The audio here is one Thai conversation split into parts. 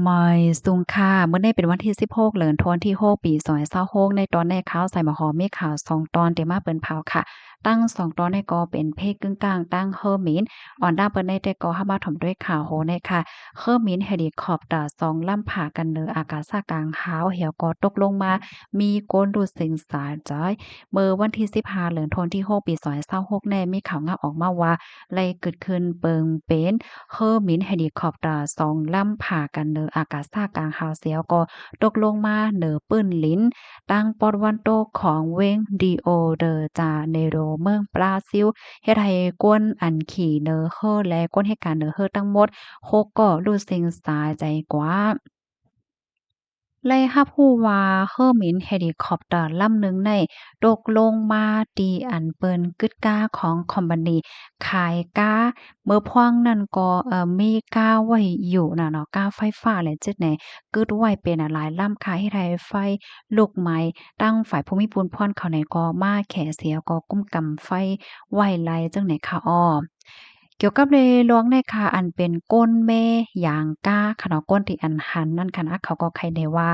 ไม่สุงค่ะเมื่อได้เป็นวันที่16เดือนธันวาคมที่6ปี2026ในตอนแรกข่าวใส่หม้อหอมมีข่าว2ตอนที่มาเปิ้นเผาค่ะตั้ง2ตอนในก็เป็นเพศกึ่งกลางตั้งเฮอร์มินอ่อนด้าเปิ้นได้แต่ก็เข้ามาถมด้วยข่าวโหในค่ะเฮอร์มินเฮลิคอปเตอร์2ลำผ่ากันเหนืออากาศกลางหาวเหี่ยวก็ตกลงมามีก้นดูดสิ่งสารจ้อยเมื่อวันที่15เดือนธันวาคมที่6ปี2026แน่มีข่าวงาออกมาว่าไล่เกิดขึ้นเปิงเป็นเฮอร์มินเฮลิคอปเตอร์2ลำผ่ากันเหนืออากาศกลางหาวเสียวก็ตกลงมาเหนือปื้นลิ้นตั้งปอดวันโตกของเวงดีโอเดอจาเนโรเมืองบราซิลเฮ็ดให้กวนอันขี่เนอเฮอและกวนเหตุการณ์เนอเฮอทั้งหมด6ก็รู้สึกสาใจกว่า ไล่รับรู้ว่าเครื่องบินเฮลิคอปเตอร์ลำหนึ่งในตกลงมาตีอันเปิ้นกึดก้าของคอมพานีขายก๊าเมื่อพวงนั้นก็มีก๊าไว้อยู่น่ะเนาะก๊าไฟฟ้าและจึดแหนกึดไว้เป็นหลายลำค่ะเฮ็ดให้ไฟลุกไหม้ตั้งฝ่ายภูมิพลพ่นเข้าในก็มาแขเสียก็กุมกำไฟไว้ไล่จังไหนค่ะอ้อ เกี่ยวกับในหลวงในค่ะอันเป็นก้นแม่ยางก้าค่ะเนาะก้นที่อันหันนั่นค่ะนะเขาก็ใครได้ว่า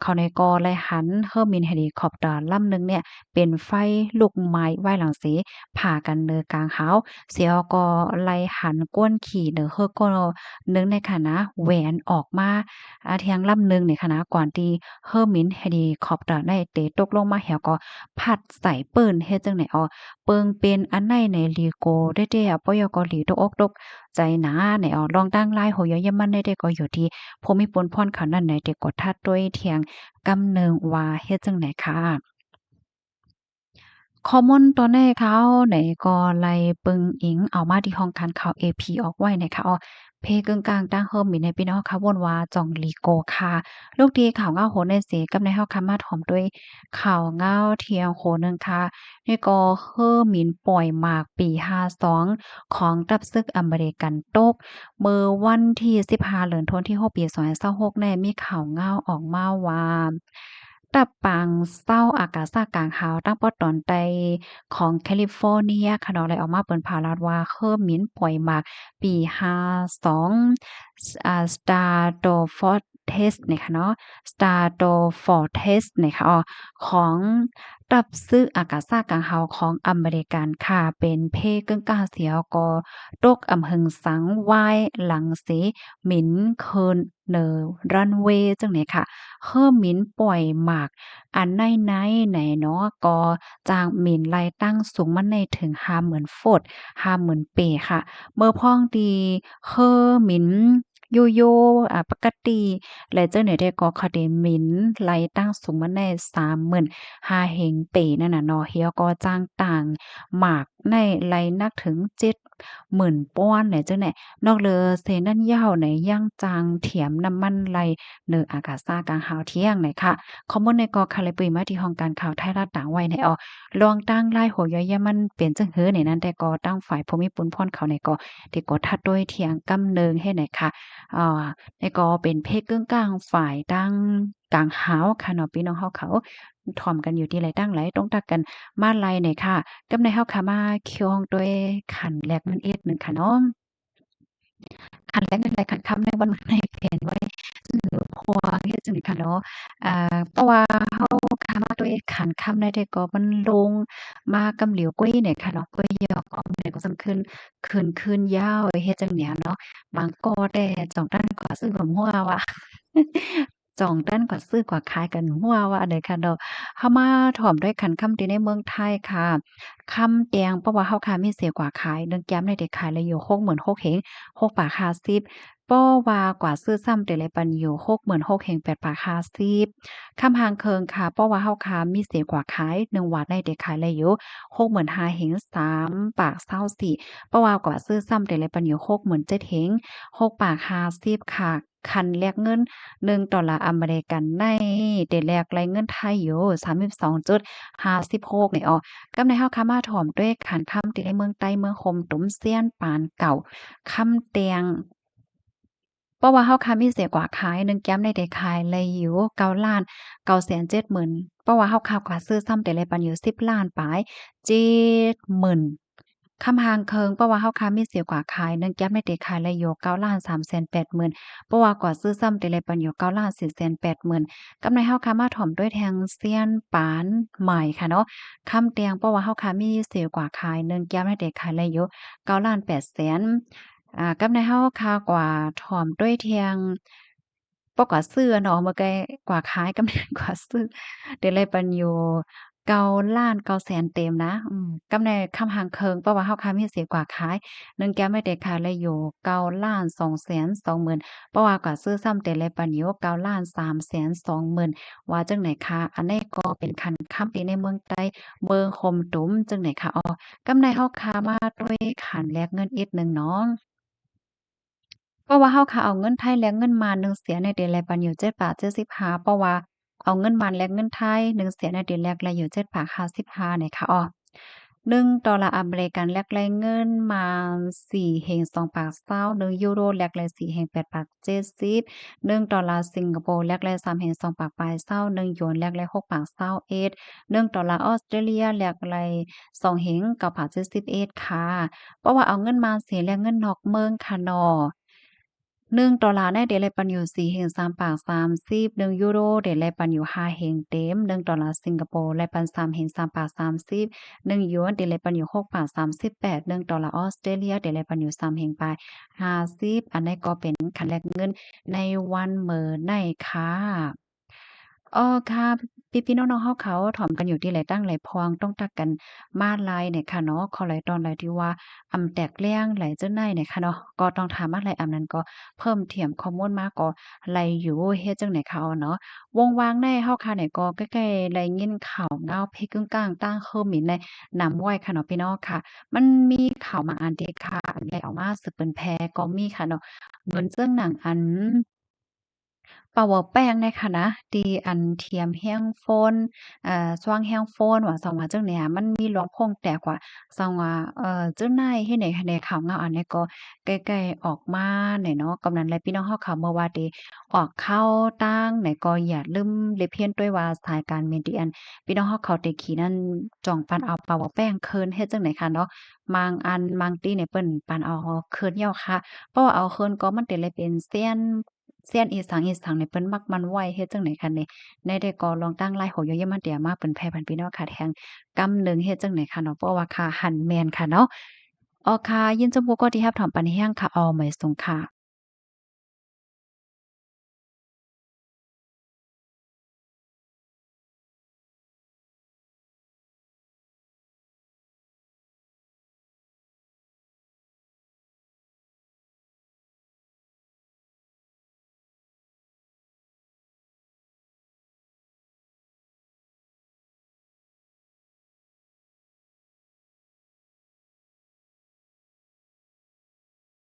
เขาในกอไลหันเฮอร์มินเฮลิคอปเตอร์ลำหนึ่งเนี่ยเป็นไฟลุกไหม้ไว้หลังสีผ่ากันเนอกลางเฮาเสียก็ไล่หันก้นขี่เนอเฮอก็นึงในค่ะนะแหวนออกมาเที่ยงลำหนึ่งนี่ค่ะนะก่อนที่เฮอร์มินเฮลิคอปเตอร์ได้เตะตกลงมาแหวก็พัดใส่ปืนเฮ็ดจังได๋อ้อ เปิงเป็นอันไหนในลีโกได้เด้อปยกหลีตกอกตกใจหนาในออลองตั้งลายโหยยมันได้ก็อยู่ที่ภูมิพลพรเขานั่นไหนเด็กกดทัดด้วยเทียงกำเนิงว่าเฮ็ดจังไหนค่ะข้อมูลตอนนี้เขาไหนก็ไล่เปิงอิงเอามาที่ห้องการข่าว AP ออกไว้นะคะอ้อเพกึ่งกลางตั้งเฮิมมีในพี่น้องค่ะวนว่าจ่องลีโกค่ะลูกดีข่าวเงาโหในเสกับในเฮาคำมาถ่อมด้วยข่าวเงาเทียงโหนึงค่ะนี่ก็เฮอหมินปล่อยหมากปี52ของกับศึกอเมริกันตกเมื่อวันที่15เดือนธันวาคมที่6ปี2026แน่มีข่าวเงาออกมาว่าตับปังเศร้าอากาศกลางหาวตั้งปอตอนใดของแคลิฟอร์เนียค่ะเนาะได้ออกมาเปิ้นผาลาดว่าเคอมินป่วยหมากปี52Stardust เนี่ยค่ะเนาะ Stardust เนี่ยค่ะของรับซื้ออากาศกลางหาวของอเมริกันค่ะเป็นเพกึ่งกล้าเสียวก็ตกอำหึงสังวายหลังเสหมินเคินเนอรันเวย์จังเนี่ยค่ะเฮิ่มหมินปล่อยหมาก อันในไหนเนาะก็จางหมิ่นไล่ตั้งสูงมันในถึง50,000ฟุต50,000เปค่ะเมื่อพ้องดีเฮอหมินโยโย่ปกติและเจ้าเหนือได้ก็คาเดหมินไล่ตั้งสูงมันใน35,000เฮงเปนั่นน่ะเนาะเฮียก็จ้างต่างหมากในไล่นักถึง70,000ป้อนไหนเจ้าไหนนอกเลยเซนั่นยาวไหนย่างจางเถียมน้ำมันไล่เหนืออากาศกลางหาวเที่ยงไหนค่ะ ข้อมูลในกอคาเลปุยมาที่ห้องการข่าวไทยรัฐต่างไว้ในออลองตั้งไล่หัวย่อยมันเป็นจังหื้อในนั้นแต่ก็ตั้งฝ่ายภูมิพลพ่นเขาในก็ที่ก็ทัดด้วยเถียงกำเนิงให้ไหนค่ะในก็เป็นเพศกึ่งกลางฝ่ายตั้งกลางหาวค่ะเนาะพี่น้องเฮาเขาถ่อมกันอยู่ที่ไรตั้งไหลต้องตักกันมาไลในค่ะกับในเฮาค่ะมาเคียวองด้วยขันแลกมันเอ็ดหนึ่งค่ะเนาะ คันแรกนั่นแหละคันค่ำในวันในแผนไว้ซึ่งพอเฮ็ดจังได๋ค่ะเนาะเพราะว่าเฮาคามาด้วยขันค่ำในแต่ก็มันลงมากำเหลียวกุ้ยเนี่ยค่ะเนาะกุ้ยยอกออกเนี่ยก็สำขึ้นคืนยาวเฮ็ดจั่งเนี้ยเนาะบางก็แต่จ้องตั้นกว่าซื้อผมหัวว่าจ้องตั้นกว่าซื้อกว่าขายกันหัวว่าอันใดค่ะเนาะเฮามาถ่อมด้วยขันค่ำที่ในเมืองไทยค่ะค่ำแดงเพราะว่าเฮาค่ะมีเสียกว่าขายเนื่องแก้มในได้ขายแล้วอยู่66,000เฮง 6ปาก50ป้อว่ากว่าซื้อซ้ำแต่ละปันอยู่66,000แห่ง8ปาก50คำหางเคิงค่ะป้อว่าเฮาค้ามีเสียกว่าขาย1วาทได้ได้ขายเลยอยู่65,000แห่ง3ปาก24ป้อว่ากว่าซื้อซ้ำแต่ละปันอยู่67,000แห่ง6ปาก50ค่ะคันแลกเงิน$1อเมริกันในได้แลกรายเงินไทยอยู่32.56นี่อ้อกำในเฮาค่ะมาถ่อมด้วยขันค่ำที่ในเมืองใต้เมืองคมตุ้มเซียนปานเก่า คำเตียงเพราะว่าเฮาค้ามีเสียกว่าขาย1แก้มได้ได้ขายเลยอยู่9,970,000เพราะว่าเฮาค้ากว่าซื้อซ้ำแต่ละปันอยู่10,000,000ปลาย70,000 คำหางเคิงเพราะว่าเฮาค้ามีเสียกว่าขายเนื่องจากไม่ได้ขายเลยโย9,380,000เพราะว่ากว่าซื้อซ้ำแต่เลยปันอยู่9,480,000กำไรเฮาค้ามาถ่อมด้วยแทงเซียนปานใหม่ค่ะเนาะคำเตียงเพราะว่าเฮาค้ามีเสียกว่าขายเนื่องจากไม่ได้ขายเลยโย9,800,000กำไรเฮาค้ากว่าถ่อมด้วยแทงปกว่าซื้ออะเนาะเมื่อไกกว่าขายกำไรกว่าซื้อได้เลยปันอยู่9,900,000เต็มนะกำไรคำหางเคิงเพราะว่าเฮาค้ามีเสียกว่าขายเนื่องจากไม่ได้ขายเลยอยู่9,220,000เพราะว่ากว่าซื้อซ้ำแต่เลยปันอยู่9,320,000ว่าจังไหนคะอันนี้ก็เป็นคันคำที่ในเมืองใต้เมืองคมตุมจังไหนคะกำไรเฮาค้ามาด้วยขันแลกเงินอีกหนึ่งเนาะ เพราะว่าเฮาค่ะเอาเงินไทยแลกเงินมาน1เสียในเดือนแรกปันอยู่7บาท75เพราะว่าเอาเงินมานแลกเงินไทย1เสียในเดือนแรกแลอยู่7บาท55เนี่ยค่ะ$1อเมริกันแลกได้เงินมา4เฮง2บาท20 1ยูโรแลกได้4เฮง8บาท70$1สิงคโปร์แลกได้3เฮง2บาทปลายเศร้า1หยวนแลกได้6บาท21$1ออสเตรเลียแลกได้2เฮง9บาท71ค่ะเพราะว่าเอาเงินมาเสียแลกเงินนอกเมืองค่ะเนาะ $1ในเดลัยปันอยู่4เฮง3ปาก30 1ยูโรเดลัยปันอยู่5เฮงเต็ม$1สิงคโปร์แลปัน3เฮง3ปาก30 1หยวนเดลัยปันอยู่6ปาก38$1ออสเตรเลียเดลัยปันอยู่3เฮงปลาย50อันนี้ก็เป็นคันแลกเงินในวันมื้อนี้ค่ะค่ะพี่ๆน้องๆเฮาเขาถ่อมกันอยู่ที่ไหลตั้งไหลพองต้องตักกันมาหลายเนี่ยค่ะเนาะขอหลายตอนหลายที่ว่าแตกแล้งหลายจั่งใดเนี่ยค่ะเนาะก็ต้องถามมาหลายนั้นก็เพิ่มเติมข้อมูลมาก็ไหลอยู่เฮ็ดจั่งใดคะเนาะวงวางในเฮาค่ะเนี่ยก็ใกล้ๆไหลยินข่าวเงาเพกึ่งกลางตั้งเคิมหมินในนำไว้ค่ะเนาะพี่น้องค่ะมันมีข่าวมาอันเดะค่ะไหลออกมาสึกเป็นแพก็มีค่ะเนาะเหมือนเรื่องหนังอัน เป่าแป้งในค่ะนะที่อันเทียมแห้งโฟนช่วงแห้งโฟนว่าซังว่าจั่งเนี่ยมันมีหลวงโพงแตกว่าซังว่าเจ้านายเฮ็ดให้ได้ข่าวเงาอันนี้ก็ใกล้ๆออกมาเนี่ยเนาะกำนันและพี่น้องเฮาค่ะเมื่อว่าที่ออกเข้าตั้งไหนก็อย่าลืมเลเพียนด้วยว่าสายการเมนที่อันพี่น้องเฮาเขาได้ขี้นั่นจ้องปันเอาเป่าแป้งเคินเฮ็ดจั่งใดค่ะเนาะบางอันบางตี้เนี่ยเปิ้นปันเอาเคินเหย้าค่ะเพราะว่าเอาเคินก็มันได้เลยเป็นเซียนอีสังนี่เพิ่นมักมันไว้เฮ็ดจั่งใดคะนี่ในได้ก็ลองตั้งรายโหอยู่ยามมาเดียมาเปิ้นแผ่พันพี่น้องค่ะแทงกำหนึ่งเฮ็ดจั่งใดคะเนาะเพราะว่าค่าหั้นแม่นค่ะเนาะค่ะยินจมูกก็ที่รับถอมปานแห้งค่ะไม่สูงค่ะ